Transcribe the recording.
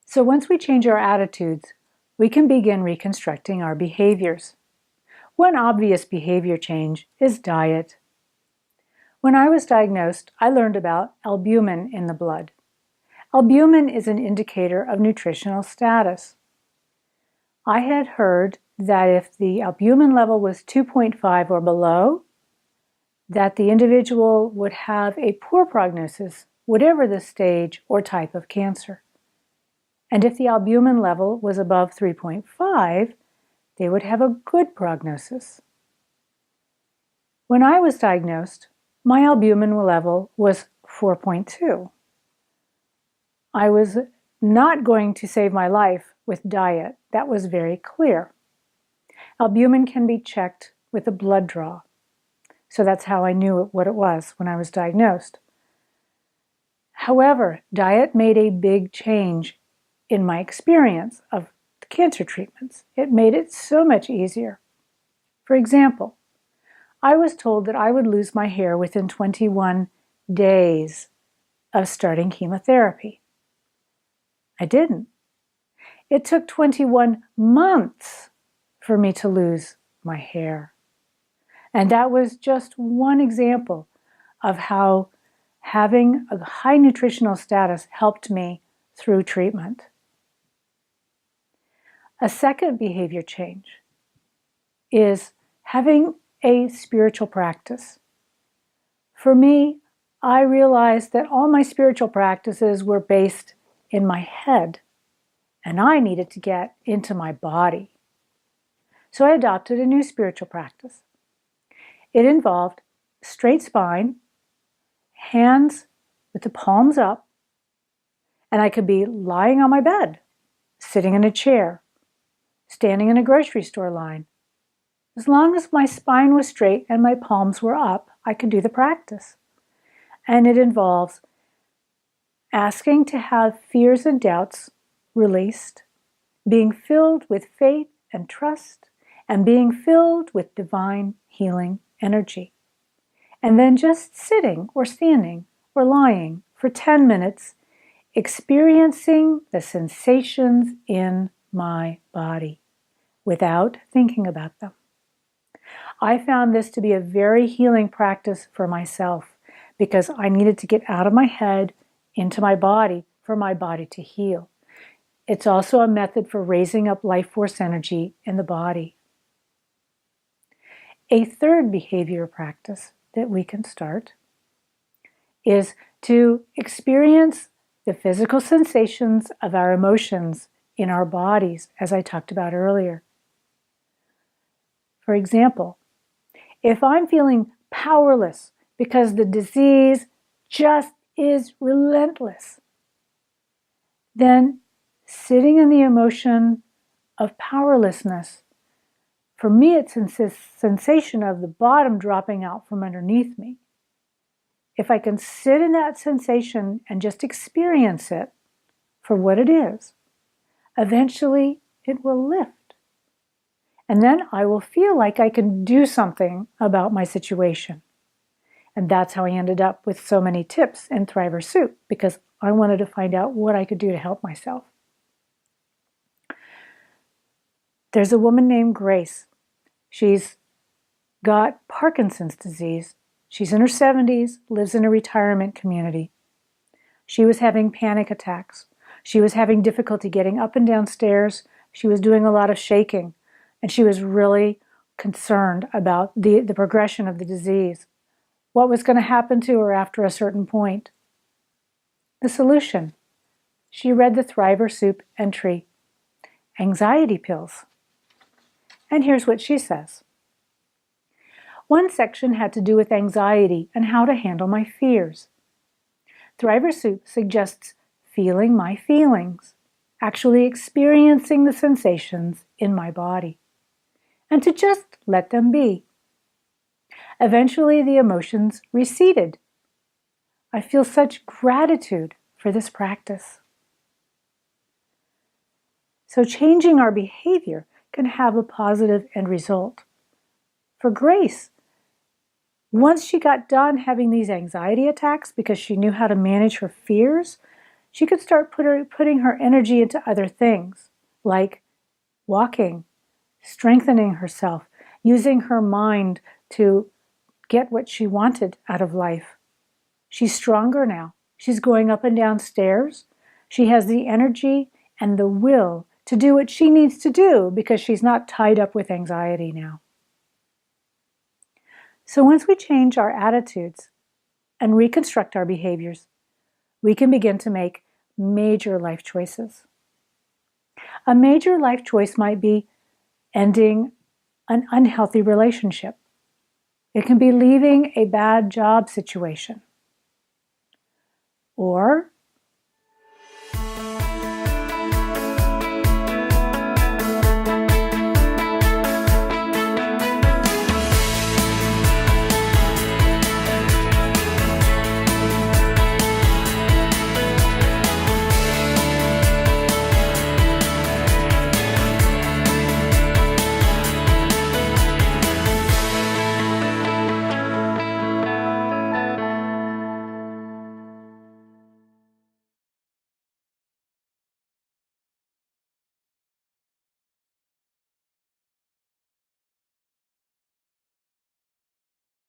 So once we change our attitudes, we can begin reconstructing our behaviors. One obvious behavior change is diet. When I was diagnosed, I learned about albumin in the blood. Albumin is an indicator of nutritional status. I had heard that if the albumin level was 2.5 or below, that the individual would have a poor prognosis, whatever the stage or type of cancer. And if the albumin level was above 3.5, they would have a good prognosis. When I was diagnosed, my albumin level was 4.2. I was not going to save my life with diet. That was very clear. Albumin can be checked with a blood draw. So that's how I knew what it was when I was diagnosed. However, diet made a big change in my experience of the cancer treatments. It made it so much easier. For example, I was told that I would lose my hair within 21 days of starting chemotherapy. I didn't. It took 21 months for me to lose my hair. And that was just one example of how having a high nutritional status helped me through treatment. A second behavior change is having a spiritual practice. For me, I realized that all my spiritual practices were based in my head, and I needed to get into my body. So I adopted a new spiritual practice. It involved straight spine, hands with the palms up, and I could be lying on my bed, sitting in a chair, standing in a grocery store line. As long as my spine was straight and my palms were up, I could do the practice. And it involves asking to have fears and doubts released, being filled with faith and trust, and being filled with divine healing energy. And then just sitting or standing or lying for 10 minutes, experiencing the sensations in my body without thinking about them. I found this to be a very healing practice for myself because I needed to get out of my head into my body for my body to heal. It's also a method for raising up life force energy in the body. A third behavior practice that we can start is to experience the physical sensations of our emotions in our bodies, as I talked about earlier. For example, if I'm feeling powerless because the disease just is relentless, then sitting in the emotion of powerlessness, for me it's a sensation of the bottom dropping out from underneath me. If I can sit in that sensation and just experience it for what it is, eventually it will lift. And then I will feel like I can do something about my situation. And that's how I ended up with so many tips in Thriver Soup, because I wanted to find out what I could do to help myself. There's a woman named Grace. She's got Parkinson's disease. She's in her 70s, lives in a retirement community. She was having panic attacks. She was having difficulty getting up and down stairs. She was doing a lot of shaking. And she was really concerned about the progression of the disease. What was going to happen to her after a certain point? The solution. She read the Thriver Soup entry, anxiety pills. And here's what she says. One section had to do with anxiety and how to handle my fears. Thriver Soup suggests feeling my feelings, actually experiencing the sensations in my body, and to just let them be. Eventually, the emotions receded. I feel such gratitude for this practice. So changing our behavior can have a positive end result. For Grace, once she got done having these anxiety attacks because she knew how to manage her fears, She could start putting her energy into other things, like walking, strengthening herself, using her mind to get what she wanted out of life. She's stronger now. She's going up and down stairs. She has the energy and the will to do what she needs to do because she's not tied up with anxiety now. So once we change our attitudes and reconstruct our behaviors, we can begin to make major life choices. A major life choice might be ending an unhealthy relationship. It can be leaving a bad job situation. Or